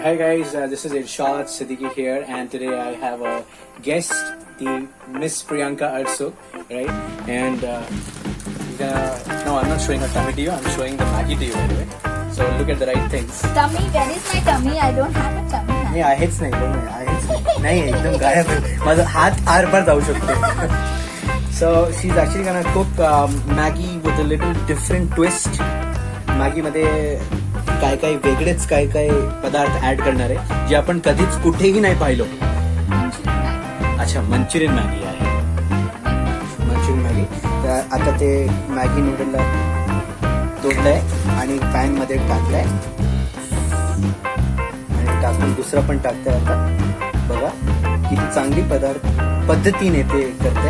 Hi guys, this is Irshad Siddiqui here, and today I have a guest, the Miss Priyanka Arsuk, right? And no, I'm not showing a tummy to you. I'm showing the Maggie to you, by the way. So look at the right things. Tummy, where is my tummy? I don't have a tummy. नाही आहेच नाही बघ आहेच नाही एकदम गायब आहे माझा हात आरपार जाऊ शकतो. So she's actually gonna cook Maggie with a little different twist. Maggi मध्ये काय काय वेगळेच काय काय पदार्थ ऍड करणार आहे जे आपण कधीच कुठेही नाही पाहिलो. अच्छा, मंचुरियन मॅगी आहे. मंचुरियन मॅगी तर आता ते मॅगी नूडलला तोडलंय आणि पॅन मध्ये टाकलंय आणि टाकून दुसरा पण टाकतंय. आता बघा किती चांगली पद्धतीने ते करते.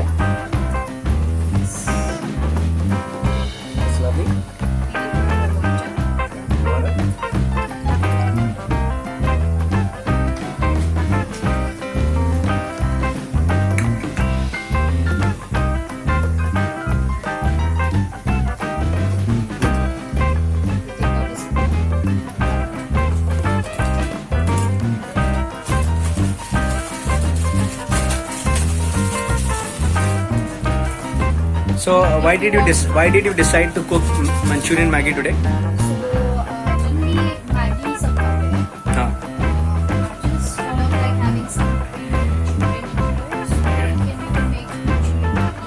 So why did you decide to cook Manchurian Maggi today? So in the Maggi subcontinent, just like having some Manchurian noodles, can we make Manchurian Maggi?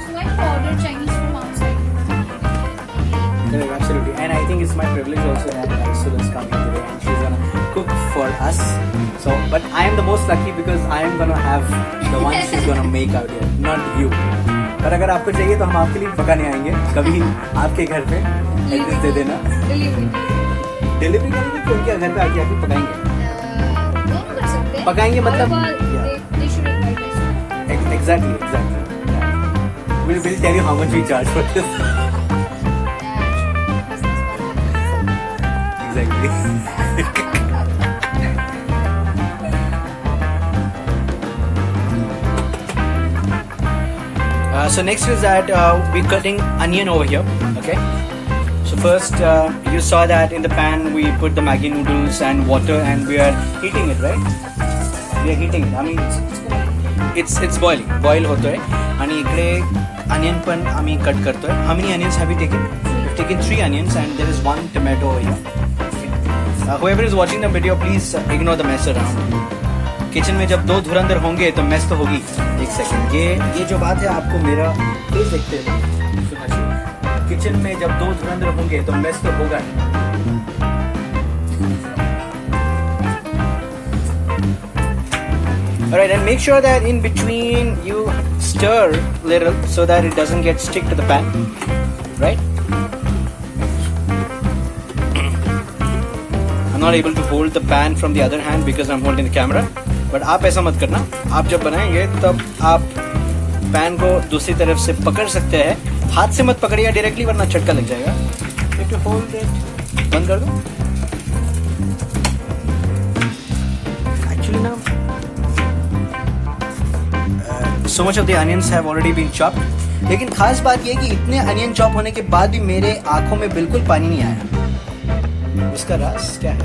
So I ordered Chinese from outside. Yeah, absolutely, and I think it's my privilege also that Arsul is coming today and she's gonna cook for us. So, but I am the most lucky because I am gonna have the one she's gonna make out here, not you. पर अगर आपको चाहिए तो हम आपके लिए पकाने आएंगे कभी आपके घर पे. एड्रेस दे देना. डिलीवरी करेंगे तो उनके घर पे आके आके पकाएंगे. पकाएंगे मतलब exactly. We'll tell you how much we charge for this. Exactly. So next is that we're cutting onion over here. Okay. So first you saw that in the pan we put the Maggi noodles and water and we are heating it, right? We are heating it. I mean it's boiling. Boil होतोय आणि इकडे onion पण आम्ही cut करतोय. How many onions have we taken? We've taken 3 onions and there is 1 tomato over here. Whoever is watching the video, please ignore the mess around. Kitchen में जब 2 धुरंधर होंगे तो मेस तो होगी. एक सेकंड, ये जो बात है आपको मेरा फेस देखते हो सुना. किचन में जब 2 धुरंधर होंगे तो मेस तो होगा. Alright, and make sure that in between you stir little so that it doesn't get stick to the pan, right? I'm not able to hold the pan from the other hand because I'm holding the camera. But आप ऐसा मत करना. आप जब बनाएंगे तब आप pan को दूसरी तरफ से पकड़ सकते हैं. हाथ से मत पकड़िएगा डायरेक्टली वरना झटका लग जाएगा. तो होल्ड इट. बंद कर दो. एक्चुअली ना so much of the onions have already been chopped. लेकिन खास बात यह कि इतने अनियन चॉप होने के बाद भी मेरे आंखों में बिल्कुल पानी नहीं आया. उसका राज क्या है? तो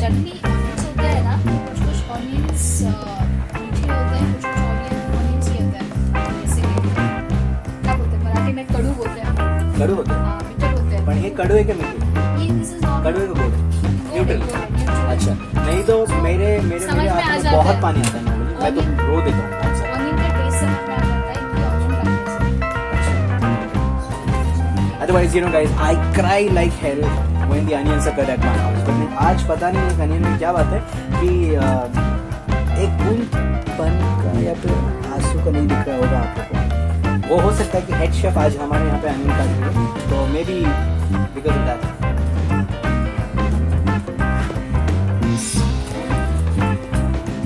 जनरली है ना, कुछ ऑनियंस मीठे होते हैं, कुछ ऑनियंस ही होते हैं. जैसे क्या बोलते हैं मराठी में कड़ू बोलते हैं. कड़ू होते हैं. मीठे होते हैं. पर ये कड़ू है क्या मीठे? ये दिस इज नॉट कड़ू को बोलते न्यूट्रल. अच्छा, नहीं तो मेरे आंखों में बहुत पानी आता है. मैं तो रो देता हूँ. ऑनियन का टेस्ट समझ में आ जाता है कि ऑनियन का test. Otherwise, you know guys, I cry like hell when the onions are cut at my house. But आज पता नहीं एक अनियन में क्या बात है कि एक बूंद पन का या फिर आंसू का नहीं दिख रहा होगा आप लोगों को. वो हो सकता है कि हेड शेफ आज हमारे यहाँ पे अनियन काट रहे हैं, तो may be because of that.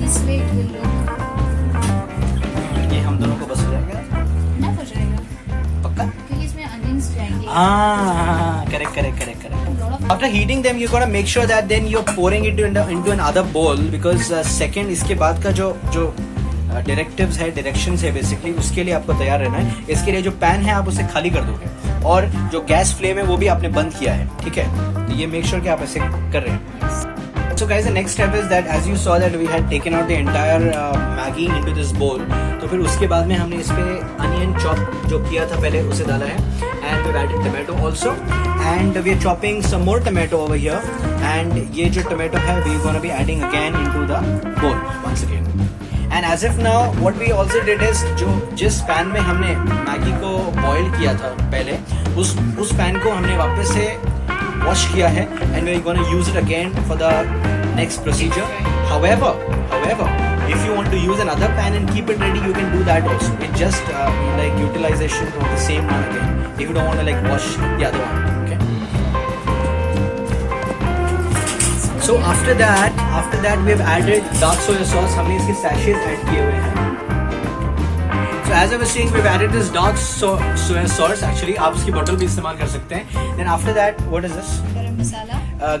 This way it will look. ये हम दोनों को बस हो जाएगा ना हो जाएगा पक्का. क्योंकि इसमें अनियंस जाएंगे. Correct. After heating them, you gotta make sure that then you're pouring it into another bowl because second इसके बाद का जो डायरेक्टिव्स है, डायरेक्शंस है बेसिकली, उसके लिए आपको तैयार रहना है. इसके लिए जो पैन है आप उसे खाली कर दोगे. और जो गैस फ्लेम है वो भी आपने बंद किया है, ठीक है। तो ये मेक श्योर कि आप ऐसे कर रहे हैं। So guys, the next step is that as you saw that we had taken out the entire Maggi into this bowl. तो फिर उसके बाद में हमने इस पे onion chop जो किया था पहले उसे डाला है, and we've added tomato also, and we are chopping some more tomato over here, and ये जो tomato है we're gonna be adding again into the bowl once again. And as if now what we also did is जो जिस pan में हमने Maggi को boil किया था पहले उस पैन को हमने वापस से वॉश किया है, and we're going to use it again for the next procedure. However, if you want to use another pan and keep it ready, you can do that also. It's just like utilization of the same one again. If you don't want to like wash the other one, okay. So after that we've added dark soya sauce. हमने इसके sachets add किए हुए हैं. So as I was saying, we've added this dark soya sauce. Actually, आप इसकी bottle भी इस्तेमाल कर सकते हैं. Then after that, what is this?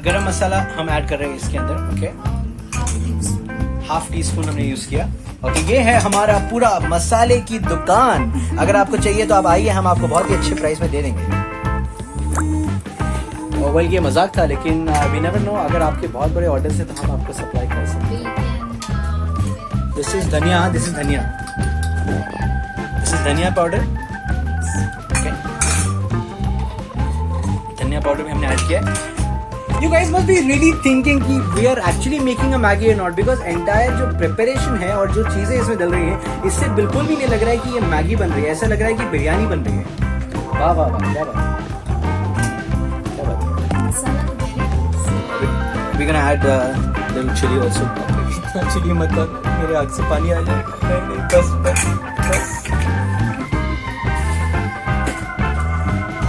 गरम मसाला हम ऐड कर रहे हैं इसके अंदर. Okay. हाफ टी स्पून हमने यूज किया. ओके, ये है हमारा पूरा मसाले की दुकान. अगर आपको चाहिए तो आप आइए, हम आपको बहुत ही अच्छे प्राइस में दे देंगे. वेल ये मजाक था, लेकिन वी नेवर नो, अगर आपके बहुत बड़े ऑर्डर से तो हम आपको सप्लाई कर सकते हैं. दिस इज धनिया पाउडर. ओके, धनिया पाउडर भी हमने ऐड किया. You guys must be really thinking कि we are actually making a Maggi or not, because entire जो preparation है और जो चीजें इसमें डल रही हैं, इससे बिल्कुल भी नहीं लग रहा है कि ये मैगी बन रही है. ऐसा लग रहा है कि बिरयानी बन रही है. वाह वाह वाह, क्या बात. We're gonna add little chili also. Chili मतलब मेरे आँख से पानी आ जाए. बस.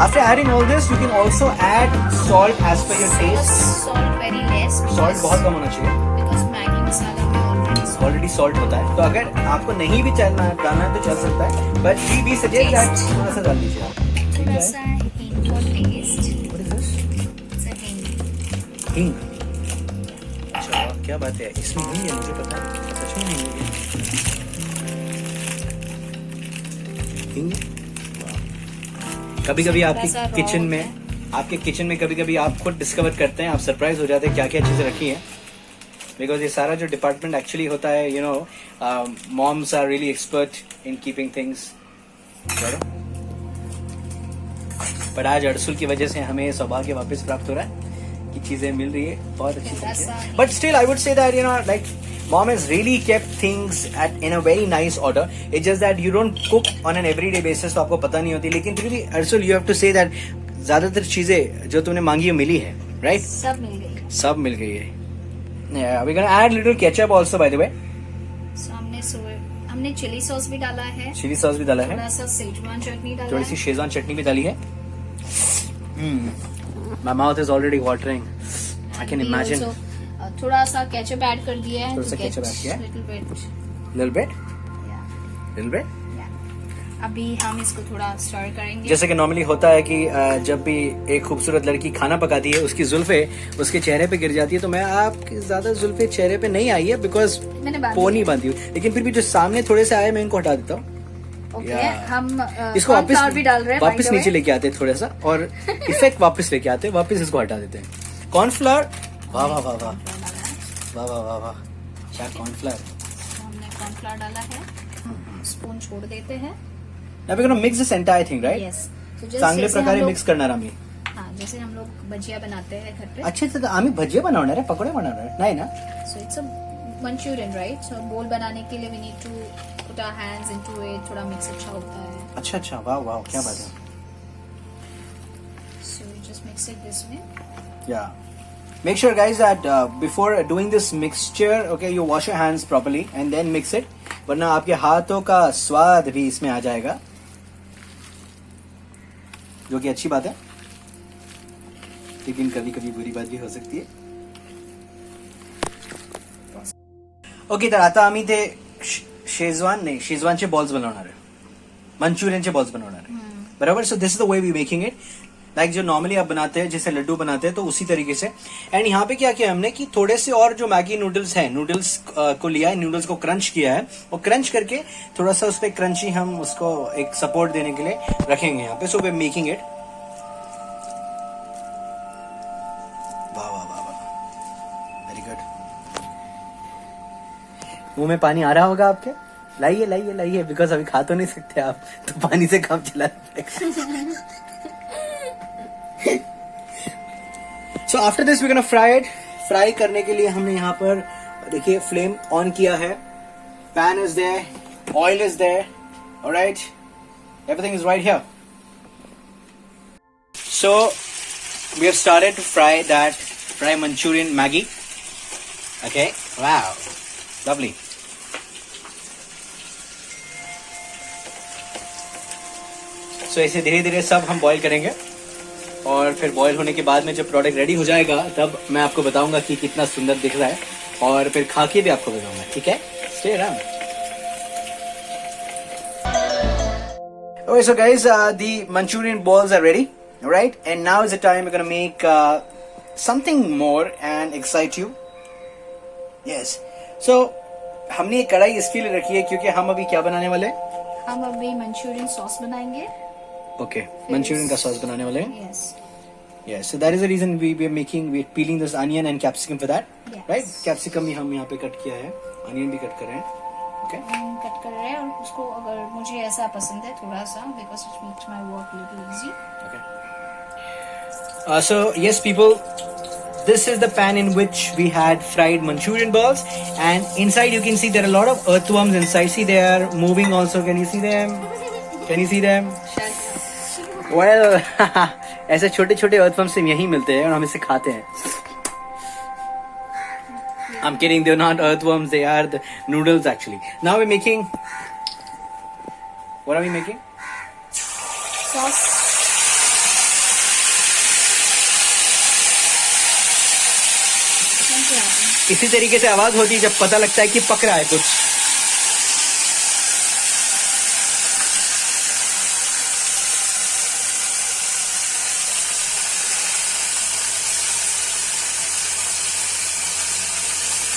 After adding all this, you can also add salt as per your taste. Salt very less. Salt बहुत कम होना चाहिए. Because Maggi मसाला में already salt होता है. तो अगर आपको नहीं भी डालना है तो चल सकता है. But we suggest that थोड़ा सा डाल दीजिए. थोड़ा सा hing for taste. What is this? It's a hing. Hing. अच्छा, क्या बात है, इसमें हिंग है, मुझे पता है. सच में हिंग है. हिंग. कभी-कभी आपके किचन में कभी-कभी आप खुद डिस्कवर करते हैं, आप सरप्राइज हो जाते हैं क्या क्या चीजें रखी हैं. बिकॉज ये सारा जो डिपार्टमेंट एक्चुअली होता है, you know, moms are really expert in keeping things. But आज अड़सुल की वजह से हमें सौभाग्य वापस प्राप्त हो रहा है कि चीजें मिल रही है बहुत अच्छी तरह. But still I would say that, you know, like mom has really kept things in a very nice order. It's just that you don't cook on an everyday basis, तो आपको पता नहीं होती. लेकिन फिर भी Arsul, you have to say that ज्यादातर चीजें जो तुमने मांगी है मिली है, right? सब मिल गई है. Yeah, we're gonna add little ketchup also, by the way. So हमने चिली सॉस भी डाला है. थोड़ा सा सेजवान चटनी डाला है. थोड़ी सी शेजवान चटनी भी डाली है. My mouth is already watering. I can imagine. थोड़ा सा केचप ऐड कर दिया है. little bit. अभी हम इसको थोड़ा स्टर करेंगे. जैसे कि नॉर्मली होता है कि जब भी एक खूबसूरत लड़की खाना पकाती है, उसकी जुल्फे उसके चेहरे पे गिर जाती है. तो मैं आपकी ज्यादा जुल्फे चेहरे पे नहीं आई है, बिकॉज वो नहीं बांधी हुई. लेकिन फिर भी जो सामने थोड़े से आए, मैं इनको हटा देता हूँ. हम इसको वापस नीचे लेके आते हैं थोड़ा सा, और इफेक्ट वापस लेके आते हैं, वापस इसको हटा देते हैं. कॉर्नफ्लावर. वाह वाह वाह वाह वाह वाह वाह वाह, क्या कॉर्नफ्लावर. हमने कॉर्नफ्लावर डाला है. स्पून छोड़ देते हैं. Now we're going to mix this entire thing, right? Yes. चांगले प्रकारे मिक्स करणार आम्ही. हाँ, जैसे हम लोग भजिया बनाते हैं घर पे. अच्छा, तर आम्ही भजिया बनवणार आहे, पकोडे बनवणार आहे, नाही ना? So it's a Manchurian, right? So बोल बनाने के लिए we need to put our hands into it. थोड़ा मिक्स अच्छा होता है. अच्छा, वाह वाह, क्या बात है. So we just mix it this way. Yeah. Make sure, guys, that before doing this mixture, okay, you wash your hands properly and then mix it. वरना आपके हाथों का स्वाद भी इसमें आ जाएगा, जो कि अच्छी बात है, लेकिन कभी कभी बुरी बात भी हो सकती है. ओके, तर आता आम्ही ते शेजवानचे बॉल्स बनवणार आहे, मंचुरियनचे बॉल्स बनवणार आहे. बरोबर. So this is the way we making it. Like जो नॉर्मली आप बनाते हैं, जैसे लड्डू बनाते हैं, तो उसी तरीके से. एंड यहाँ पे क्या किया हमने कि थोड़े से और जो मैगी नूडल्स हैं, नूडल्स को लिया है, नूडल्स को क्रंच किया है, और क्रंच करके थोड़ा सा उस पर क्रंची हम उसको एक सपोर्ट देने के लिए रखेंगे यहाँ पे. So we making it. मुंह में पानी आ रहा होगा आपके? लाइए लाइए लाइए, बिकॉज अभी खा तो नहीं सकते आप, तो पानी से काम चला so after this we gonna fry it. Fry करने के लिए हमने यहाँ पर देखिए फ्लेम ऑन किया है, pan is there, oil is there, alright, everything is right here. So we have started to fry Manchurian Maggi. Okay, wow, lovely. So ऐसे धीरे धीरे सब हम बॉईल करेंगे और फिर बॉईल होने के बाद में जब प्रोडक्ट रेडी हो जाएगा तब मैं आपको बताऊंगा कि कितना सुंदर दिख रहा है और फिर खा के भी आपको बताऊंगा, ठीक है? Stay around. Okay, so guys, the Manchurian balls are ready, right? And now is the time we're gonna make something more and excite you. Yes. So हमने ये कढ़ाई इसलिए रखी है क्योंकि हम अभी क्या बनाने वाले हैं? हम अभी मंचूरियन सॉस बनाएंगे। Okay, Manchurian का सॉस बनाने वाले हैं। Yes. Yes, so that is the reason we are peeling this onion and capsicum for that, Yes. right? Capsicum भी हम यहाँ पे कट किया है, onion भी कट कर रहे हैं, okay? कट कर रहे हैं और उसको अगर मुझे ऐसा पसंद है थोड़ा सा, because it makes my work a little easy. Okay. So yes, people, this is the pan in which we had fried Manchurian balls, and inside you can see there are a lot of earthworms inside. See, they are moving also. Can you see them? Can you see them? Well, ऐसे छोटे छोटे earthworms से यही मिलते हैं और हम इसे खाते हैं. I'm kidding. They're not earthworms. They are the noodles actually. Now we're making. What are we making? Sauce. इसी तरीके से आवाज होती है जब पता लगता है कि पक रहा है कुछ.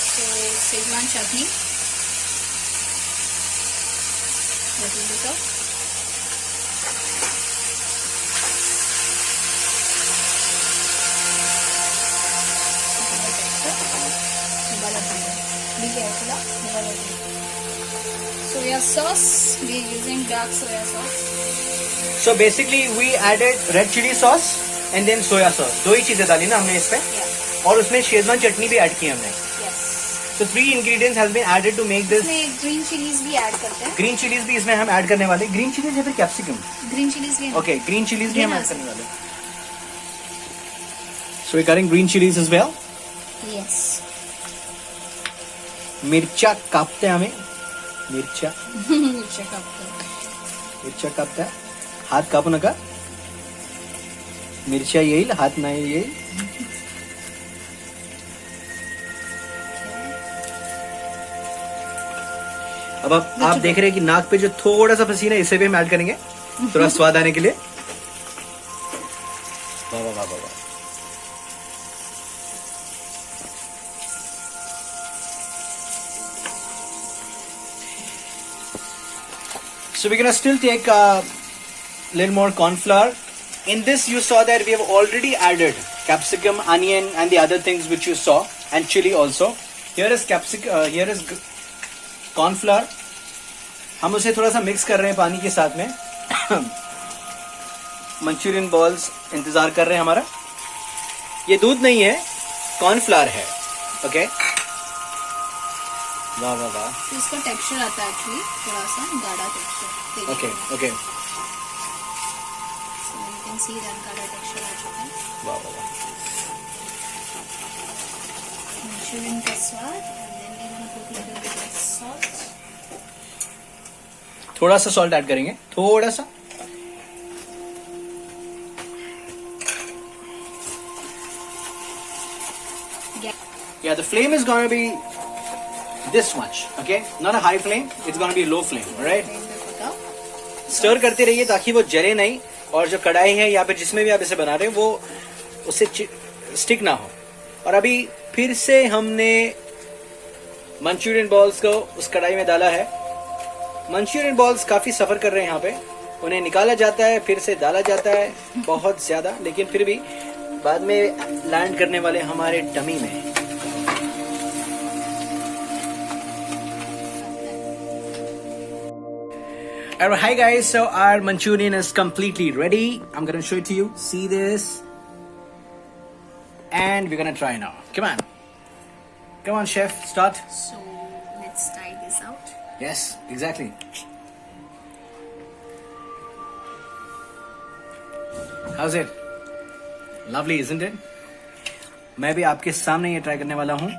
So Szechuan chutney. Little bit of. Soya sauce, we are using dark soya sauce. So basically we added red chili sauce and then soya sauce. दो ही चीजें डाली ना हमने इसमें. Yeah. और उसमें शेजवान चटनी भी ऐड की हमने. Yes. So 3 ingredients has been added to make this. इसमें green chilies भी ऐड करते हैं. ग्रीन चिलीज भी इसमें हम ऐड करने वाले. ग्रीन चिलीज या फिर कैप्सिकम? Green chilies भी. Okay, green chilies भी हम Yeah. ऐड करने वाले. So we're cutting green chilies as well. Yes. मिर्चा कापते हैं हमें. मिर्चा Check up. कापता है. हात कापू नका. मिरच्या येईल, हात नाही येईल. अब आप देख रहे हैं कि नाक पे जो थोड़ा सा पसीना है इसे भी हम ऐड करेंगे थोड़ा स्वाद आने के लिए. वाह वाह वाह वाह. So we're gonna still take a little more corn flour. In this you saw that we have already added capsicum, onion and the other things which you saw, and chili also. Here is here is corn flour. हम उसे थोड़ा सा mix कर रहे हैं पानी के साथ में. मंचूरियन बॉल्स इंतजार कर रहे हैं हमारा. ये दूध नहीं है, कॉर्न फ्लावर है. ओके. वाह वाह वाह. तो इसका टेक्सचर आता है एक्चुअली थोड़ा सा गाढ़ा texture. Okay okay. So you can see that गाढ़ा टेक्सचर आ चुका है. वाह वाह वाह. मंचूरियन का स्वाद, and then we're gonna put little bit of salt. थोड़ा सा सॉल्ट ऐड करेंगे, थोड़ा सा. Yeah, the flame is going to be this much, okay? Not a high flame, it's going to be low flame, alright? Stir करते रहिए ताकि वो जले नहीं और जो कढ़ाई है या फिर जिसमें भी आप इसे बना रहे हैं वो उससे स्टिक ना हो. और अभी फिर से हमने मंचूरियन बॉल्स को उस कढ़ाई में डाला है. मंचूरियन बॉल्स काफी सफर कर रहे हैं यहाँ पे. उन्हें निकाला जाता है, फिर से डाला जाता है बहुत ज्यादा, लेकिन फिर भी बाद में लैंड करने वाले हमारे टमी में. Alright, hi guys. So our Manchurian is completely ready. I'm gonna show it to you. See this? And we're gonna try now. Come on. Come on, chef. Start. So let's try this out. Yes, exactly. How's it? Lovely, isn't it? मैं भी आपके सामने ये try करने वाला हूँ.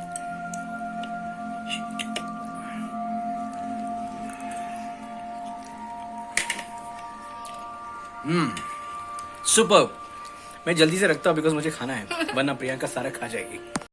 Super. मैं जल्दी से रखता हूँ बिकॉज मुझे खाना है वरना प्रियंका सारा खा जाएगी.